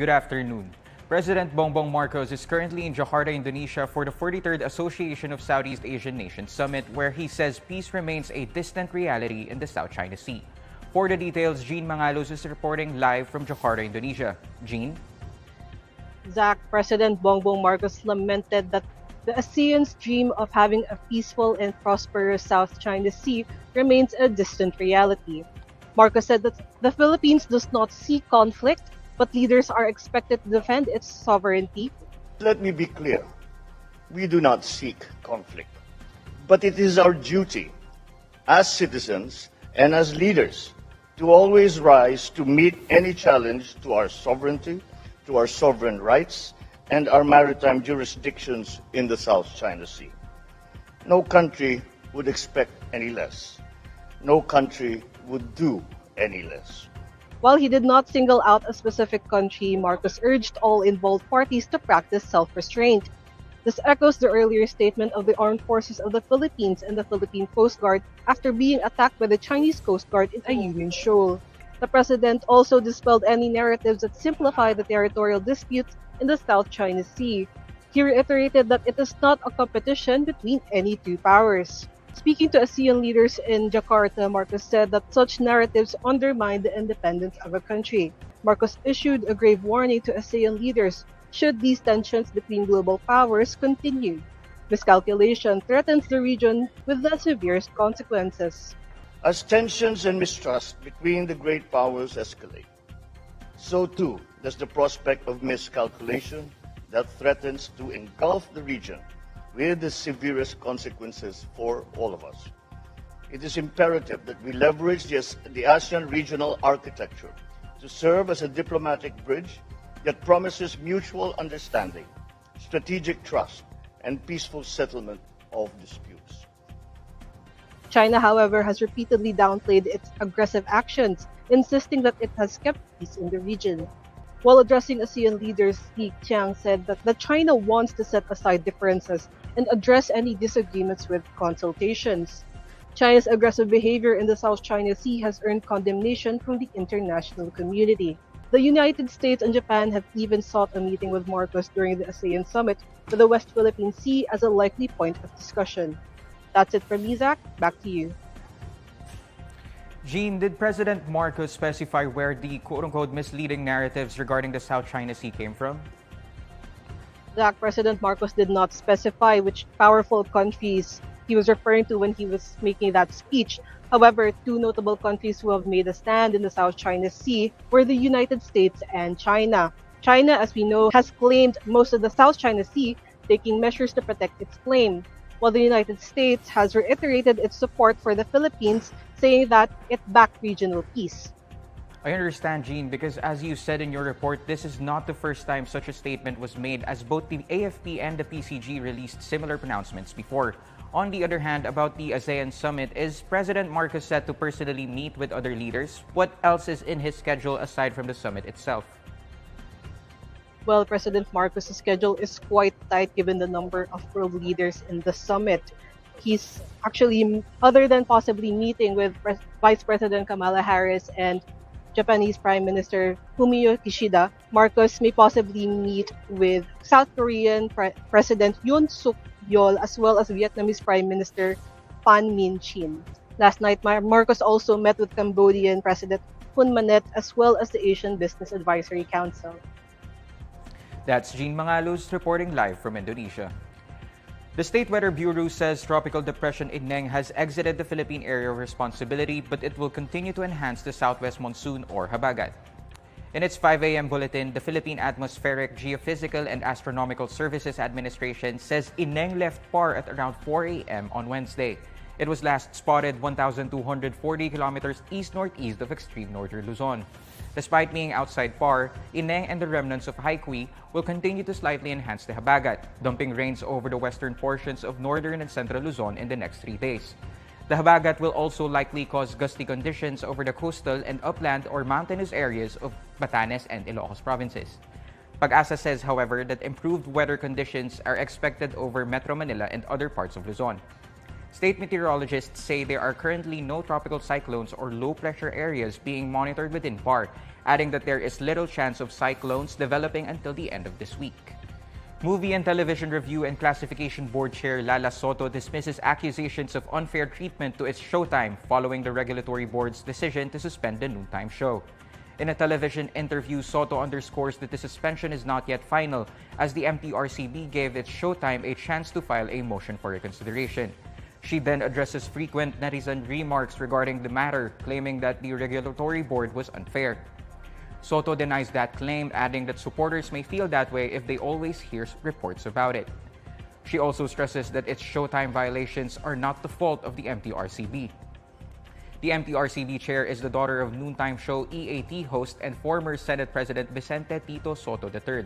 Good afternoon. President Bongbong Marcos is currently in Jakarta, Indonesia for the 43rd Association of Southeast Asian Nations Summit, where he says peace remains a distant reality in the South China Sea. For the details, Jean Mangalos is reporting live from Jakarta, Indonesia. Jean? Zach, President Bongbong Marcos lamented that the ASEAN's dream of having a peaceful and prosperous South China Sea remains a distant reality. Marcos said that the Philippines does not seek conflict, but leaders are expected to defend its sovereignty. Let me be clear. We do not seek conflict, but it is our duty as citizens and as leaders to always rise to meet any challenge to our sovereignty, to our sovereign rights, and our maritime jurisdictions in the South China Sea. No country would expect any less. No country would do any less. While he did not single out a specific country, Marcos urged all involved parties to practice self-restraint. This echoes the earlier statement of the Armed Forces of the Philippines and the Philippine Coast Guard after being attacked by the Chinese Coast Guard in Ayungin Shoal. The president also dispelled any narratives that simplify the territorial disputes in the South China Sea. He reiterated that it is not a competition between any two powers. Speaking to ASEAN leaders in Jakarta, Marcos said that such narratives undermine the independence of a country. Marcos issued a grave warning to ASEAN leaders should these tensions between global powers continue. Miscalculation threatens the region with the severest consequences. As tensions and mistrust between the great powers escalate, so too does the prospect of miscalculation that threatens to engulf the region with the severest consequences for all of us. It is imperative that we leverage the ASEAN regional architecture to serve as a diplomatic bridge that promises mutual understanding, strategic trust, and peaceful settlement of disputes. China, however, has repeatedly downplayed its aggressive actions, insisting that it has kept peace in the region. While addressing ASEAN leaders, Li Qiang said that China wants to set aside differences and address any disagreements with consultations. China's aggressive behavior in the South China Sea has earned condemnation from the international community. The United States and Japan have even sought a meeting with Marcos during the ASEAN summit, with the West Philippine Sea as a likely point of discussion. That's it from me, Zach. Back to you. Jean, did President Marcos specify where the quote-unquote misleading narratives regarding the South China Sea came from? Zach, President Marcos did not specify which powerful countries he was referring to when he was making that speech. However, two notable countries who have made a stand in the South China Sea were the United States and China. China, as we know, has claimed most of the South China Sea, taking measures to protect its claim, while the United States has reiterated its support for the Philippines, saying that it backed regional peace. I understand, Jean, because as you said in your report, this is not the first time such a statement was made, as both the AFP and the PCG released similar pronouncements before. On the other hand, about the ASEAN summit, is President Marcos set to personally meet with other leaders? What else is in his schedule aside from the summit itself? Well, President Marcos' schedule is quite tight given the number of world leaders in the summit. He's actually, other than possibly meeting with Vice President Kamala Harris and Japanese Prime Minister Fumio Kishida, Marcos may possibly meet with South Korean President Yoon Suk Yeol as well as Vietnamese Prime Minister Pham Minh Chinh. Last night, Marcos also met with Cambodian President Hun Manet as well as the Asian Business Advisory Council. That's Jean Mangalos reporting live from Indonesia. The State Weather Bureau says Tropical Depression Ineng has exited the Philippine area of responsibility, but it will continue to enhance the southwest monsoon or habagat. In its 5 a.m. bulletin, the Philippine Atmospheric, Geophysical, and Astronomical Services Administration says Ineng left PAR at around 4 a.m. on Wednesday. It was last spotted 1,240 kilometers east-northeast of extreme northern Luzon. Despite being outside PAR, Ineng and the remnants of Haikui will continue to slightly enhance the habagat, dumping rains over the western portions of northern and central Luzon in the next 3 days. The habagat will also likely cause gusty conditions over the coastal and upland or mountainous areas of Batanes and Ilocos provinces. Pag-asa says, however, that improved weather conditions are expected over Metro Manila and other parts of Luzon. State meteorologists say there are currently no tropical cyclones or low-pressure areas being monitored within PAR, adding that there is little chance of cyclones developing until the end of this week. Movie and Television Review and Classification Board Chair Lala Sotto dismisses accusations of unfair treatment to its Showtime following the regulatory board's decision to suspend the noontime show. In a television interview, Sotto underscores that the suspension is not yet final, as the MTRCB gave its Showtime a chance to file a motion for reconsideration. She then addresses frequent netizen remarks regarding the matter, claiming that the regulatory board was unfair. Sotto denies that claim, adding that supporters may feel that way if they always hear reports about it. She also stresses that its Showtime violations are not the fault of the MTRCB. The MTRCB chair is the daughter of noontime show EAT host and former Senate President Vicente Tito Sotto III.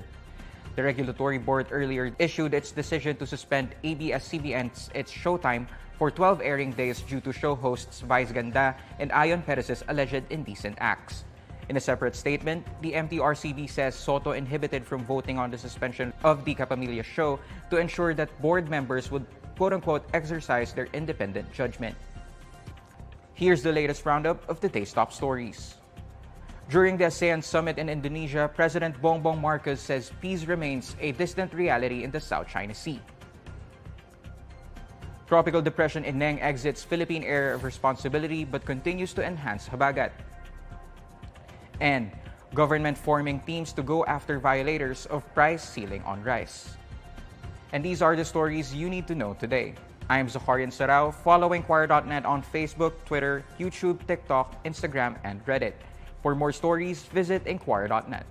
The regulatory board earlier issued its decision to suspend ABS-CBN's its Showtime for 12 airing days due to show hosts Vice Ganda and Ayon Perez's alleged indecent acts. In a separate statement, the MTRCB says Sotto inhibited from voting on the suspension of the Kapamilya show to ensure that board members would quote-unquote exercise their independent judgment. Here's the latest roundup of today's top stories. During the ASEAN summit in Indonesia, President Bongbong Marcos says peace remains a distant reality in the South China Sea. Tropical depression Ineng exits Philippine area of responsibility but continues to enhance habagat. And government forming teams to go after violators of price ceiling on rice. And these are the stories you need to know today. I am Zacharian Sarao. Follow INQUIRER.net on Facebook, Twitter, YouTube, TikTok, Instagram, and Reddit. For more stories, visit INQUIRER.net.